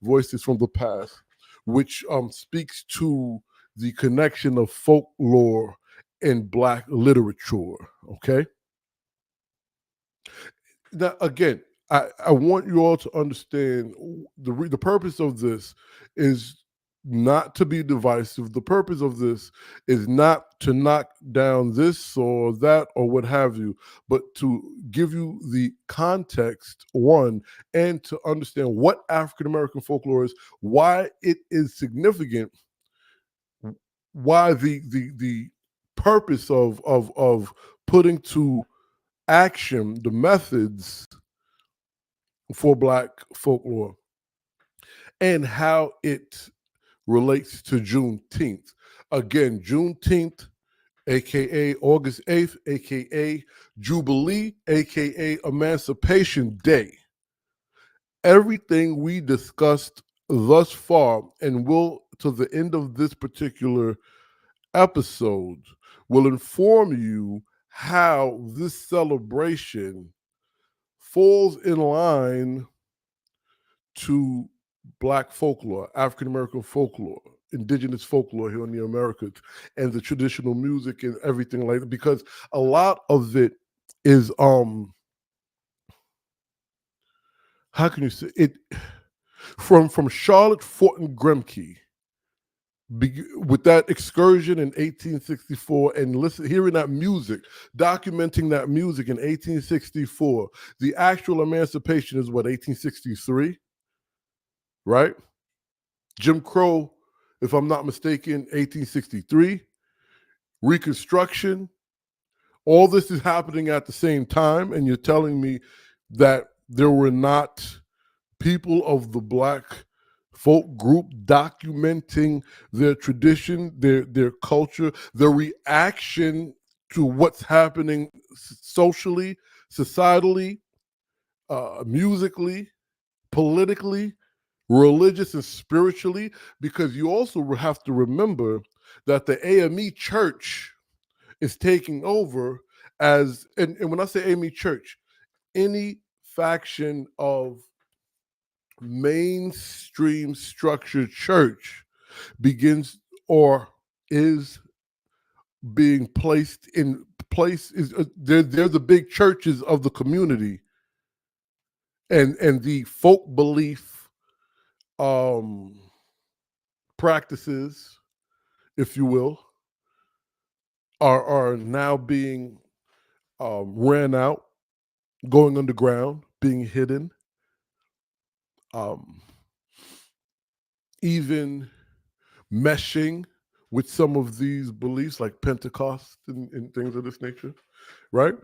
Voices from the Past, which speaks to the connection of folklore and Black literature. Okay. Now, again, I want you all to understand the purpose of this is not to be divisive. The purpose of this is not to knock down this or that or what have you, but to give you the context, one, and to understand what African American folklore is, why it is significant, why the purpose of putting to action the methods for Black folklore, and how it relates to Juneteenth. Again, Juneteenth, aka August 8th, aka Jubilee, aka Emancipation Day. Everything we discussed thus far and will to the end of this particular episode will inform you how this celebration falls in line to Black folklore, African American folklore, indigenous folklore here in the Americas, and the traditional music and everything like that, because a lot of it is how can you say it, from Charlotte Fortin Grimke, with that excursion in 1864 and hearing that music, documenting that music in 1864. The actual emancipation is what, 1863, right? Jim Crow, if I'm not mistaken, 1863. Reconstruction. All this is happening at the same time, and you're telling me that there were not people of the Black folk group documenting their tradition, their culture, the reaction to what's happening socially, societally, musically, politically, religious and spiritually, because you also have to remember that the AME Church is taking over as, and when I say AME Church, any faction of mainstream structured church begins or is being placed in place, they're the big churches of the community, and the folk belief practices, if you will, are now being ran out, going underground, being hidden, even meshing with some of these beliefs like Pentecost and things of this nature, right?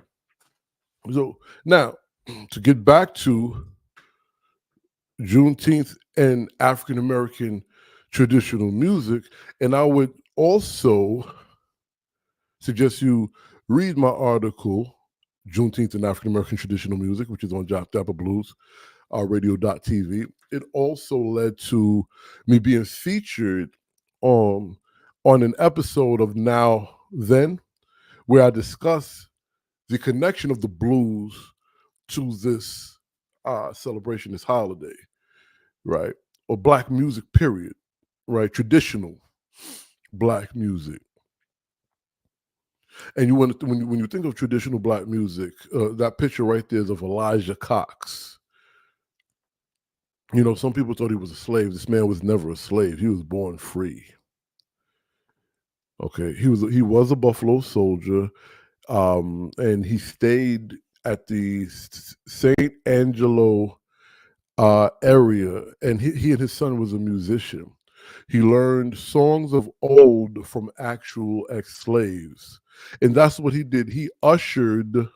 So now, to get back to Juneteenth and African American traditional music, and I would also suggest you read my article, Juneteenth and African American Traditional Music, which is on Jack Dapper Blues, radio.tv. It also led to me being featured on an episode of Now Then, where I discuss the connection of the blues to this celebration, this holiday, right? Or Black music, period, right? Traditional Black music. And you want to, when you think of traditional Black music, that picture right there is of Elijah Cox. You know, some people thought he was a slave. This man was never a slave. He was born free. Okay, he was a Buffalo Soldier, and he stayed at the St. Angelo area, and he and his son was a musician. He learned songs of old from actual ex-slaves, and that's what he did. He ushered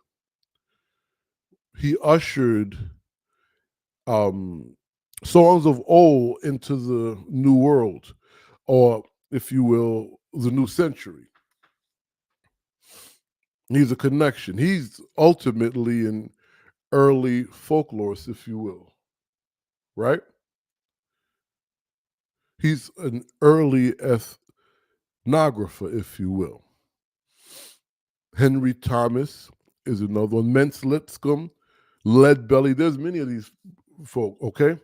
songs of old into the new world, or if you will, the new century. He's a connection. He's ultimately an early folklorist, if you will, right? He's an early ethnographer, if you will. Henry Thomas is another one. Mence Lipscomb, Leadbelly. There's many of these folk, okay?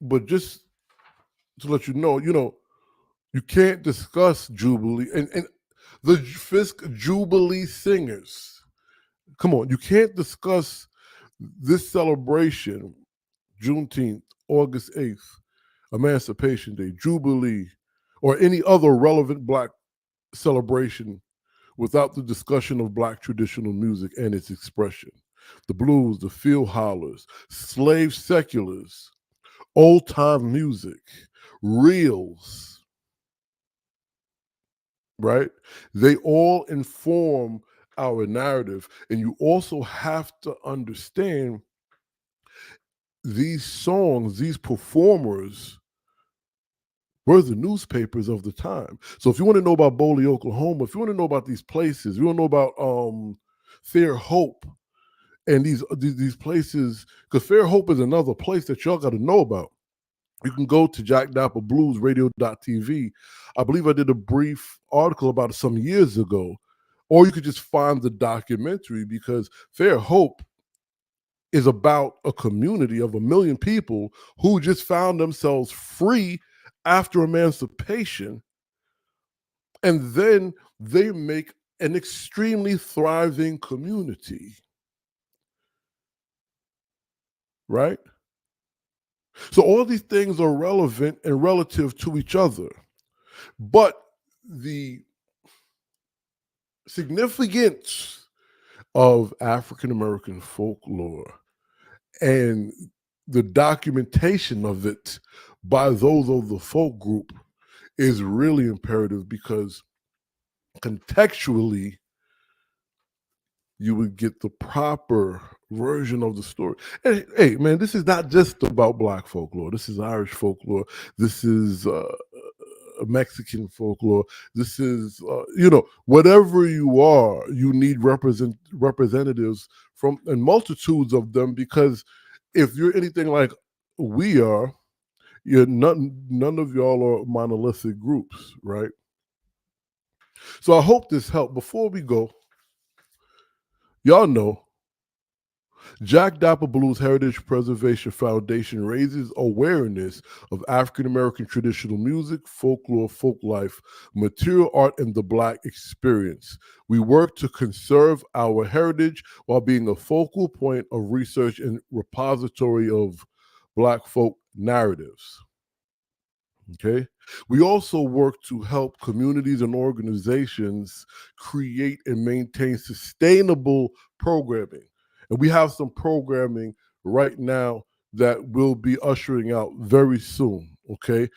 But just to let you know, you can't discuss Jubilee and the Fisk Jubilee singers. Come on, you can't discuss this celebration, Juneteenth, August 8th, Emancipation Day, Jubilee, or any other relevant Black celebration without the discussion of Black traditional music and its expression. The blues, the field hollers, slave seculars, old-time music, reels, right? They all inform our narrative. And you also have to understand these songs, these performers were the newspapers of the time. So if you want to know about Boley, Oklahoma, if you want to know about these places, you want to know about Fair Hope and these places, because Fair Hope is another place that y'all got to know about. You can go to Jack Dapper Blues radio.tv. I believe I did a brief article about it some years ago. Or you could just find the documentary, because Fair Hope is about a community of 1 million people who just found themselves free after emancipation. And then they make an extremely thriving community. Right? So all these things are relevant and relative to each other. But the significance of African American folklore and the documentation of it by those of the folk group is really imperative, because contextually you would get the proper version of the story. Hey, man, this is not just about Black folklore. This is Irish folklore. This is Mexican folklore. This is, whatever you are, you need representatives from, and multitudes of them, because if you're anything like we are, none of y'all are monolithic groups, right? So I hope this helped. Before we go, y'all know Jack Dapper Blues Heritage Preservation Foundation raises awareness of African American traditional music, folklore, folk life, material art, and the Black experience. We work to conserve our heritage while being a focal point of research and repository of Black folk narratives. Okay. We also work to help communities and organizations create and maintain sustainable programming. And we have some programming right now that we'll be ushering out very soon, okay?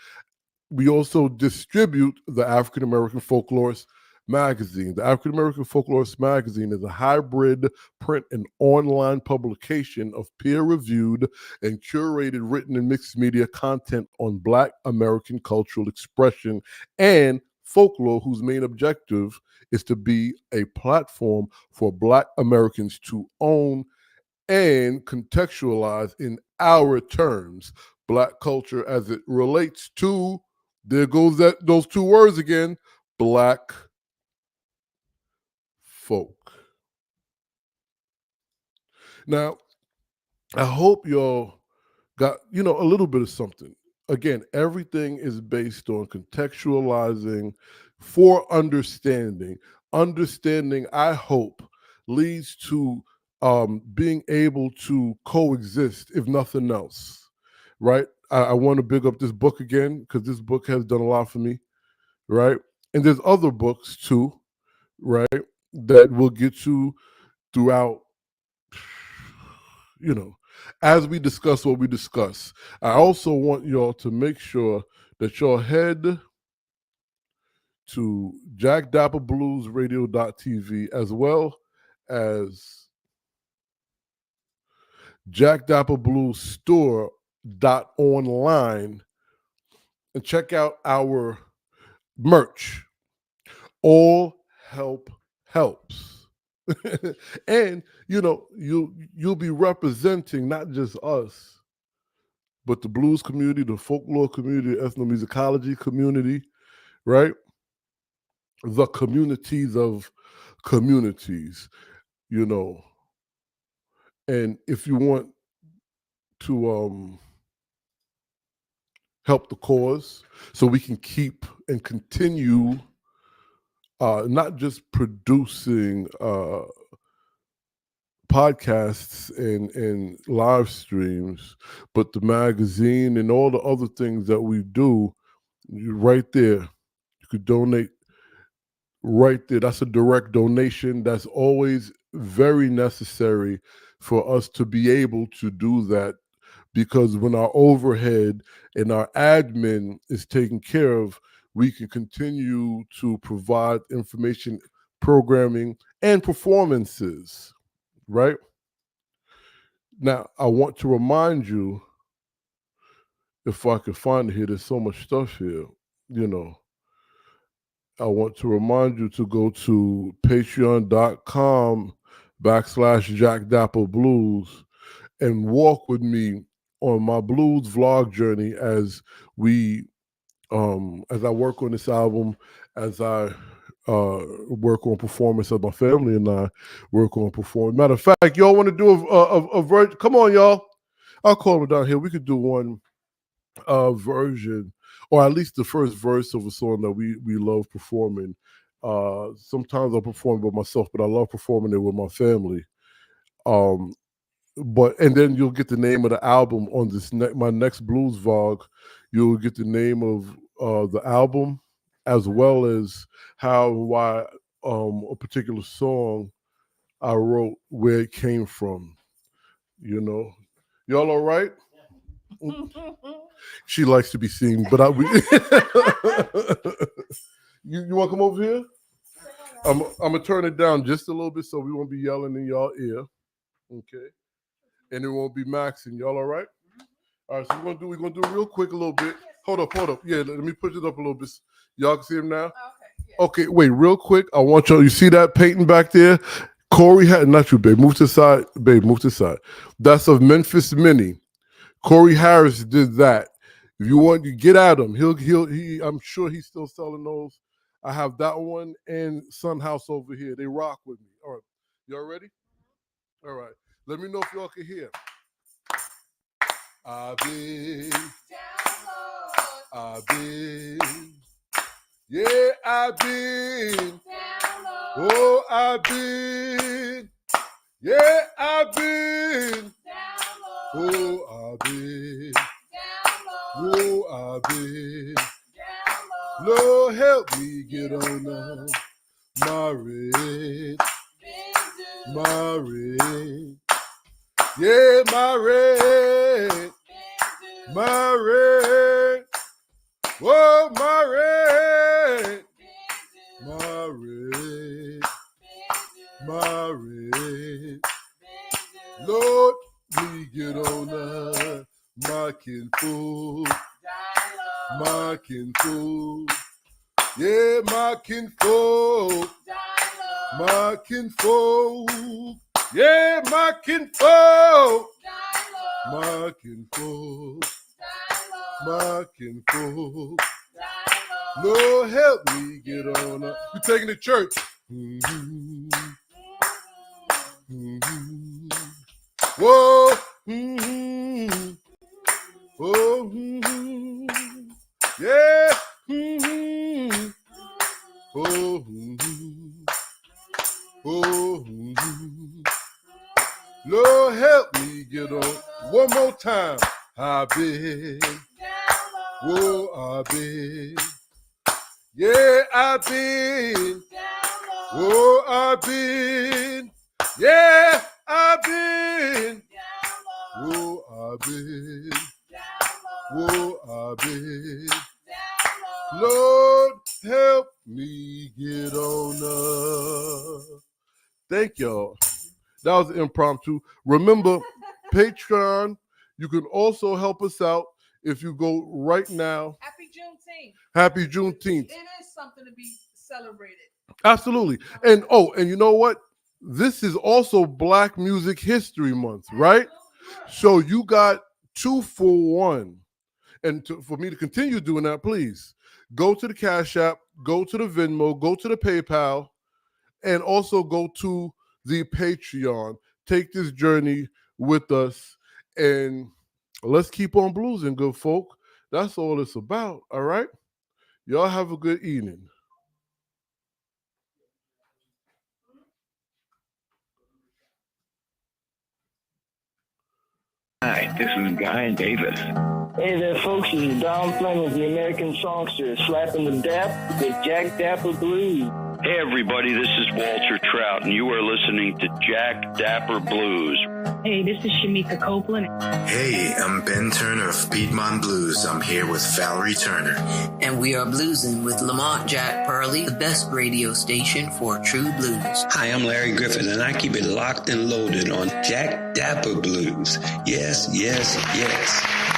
We also distribute the African American Folklorist magazine. The African American Folklorist magazine is a hybrid print and online publication of peer-reviewed and curated written and mixed media content on Black American cultural expression and folklore, whose main objective is to be a platform for Black Americans to own and contextualize in our terms Black culture as it relates to, there goes those two words again, Black folk. Now, I hope y'all got, a little bit of something. Again, everything is based on contextualizing for understanding. Understanding, I hope, leads to being able to coexist, if nothing else, right? I want to big up this book again, because this book has done a lot for me, right? And there's other books too, right, that will get you throughout, as we discuss what we discuss. I also want y'all to make sure that y'all head to jackdapperbluesradio.tv as well as jackdapperbluesstore.online and check out our merch. All help helps. And you'll be representing not just us, but the blues community, the folklore community, ethnomusicology community, right? The communities of communities, and if you want to help the cause so we can keep and continue not just producing podcasts and live streams, but the magazine and all the other things that we do, right there, you could donate right there. That's a direct donation. That's always very necessary for us to be able to do that, because when our overhead and our admin is taken care of, we can continue to provide information, programming, and performances, right? Now, I want to remind you, if I could find it here, there's so much stuff here, I want to remind you to go to patreon.com/JackDapperBlues and walk with me on my blues vlog journey as we, as I work on this album, as I work on performance, as my family and I work on performance. Matter of fact, y'all want to do a version? Come on, y'all. I'll call them down here. We could do one version, or at least the first verse of a song that we love performing. Sometimes I'll perform by myself, but I love performing it with my family. And then you'll get the name of the album on this my next blues vlog. You'll get the name of the album, as well as how and why a particular song I wrote, where it came from. Y'all all right? She likes to be seen, but you want to come over here? I'm gonna turn it down just a little bit so we won't be yelling in y'all ear. Okay. And it won't be maxing. Y'all all right? All right, so we're gonna do real quick a little bit. Hold up. Yeah, let me push it up a little bit. Y'all can see him now? Okay, wait, real quick. I want y'all, you see that painting back there? Corey had, not you, babe. Move to the side. Babe, move to the side. That's of Memphis Mini. Corey Harris did that. If you want, you get at him. I'm sure he's still selling those. I have that one and Sun House over here. They rock with me. All right. Y'all ready? All right. Let me know if y'all can hear. I've been, yeah, I've been, oh, I've been, yeah, I've been, oh, I've been, oh, I've been, Lord help me get on my red, yeah, my red, whoa, my red, Lord, me get on my kinfolk, yeah, my kinfolk, yeah, my kinfolk, Lord, help me get on up. You taking the church? Whoa. Oh. Yeah. Oh. Oh. Lord, help me get on. One more time. I've been. Whoa, I've been. Yeah, I've been. Whoa, I've been. Yeah, I've been. Whoa, I've been. Whoa, I've been. Lord, help me get on up. Thank y'all. That was impromptu. Remember, Patreon, you can also help us out if you go right now. Happy Juneteenth. Happy Juneteenth. It is something to be celebrated. Absolutely. And you know what? This is also Black Music History Month, right? So you got 2 for 1. And for me to continue doing that, please go to the Cash App, go to the Venmo, go to the PayPal, and also go to the Patreon. Take this journey with us, and let's keep on bluesing, good folk. That's all it's about, all right? Y'all have a good evening. Hi, this is Guy Davis. Hey there, folks. This is Don Fleming, the American songster, slapping the dap with Jack Dapper Blues. Hey, everybody, this is Walter Trout, and you are listening to Jack Dapper Blues. Hey, this is Shamika Copeland. Hey, I'm Ben Turner of Piedmont Blues. I'm here with Valerie Turner. And we are bluesing with Lamont Jack Purley, the best radio station for true blues. Hi, I'm Larry Griffith, and I keep it locked and loaded on Jack Dapper Blues. Yes, yes, yes.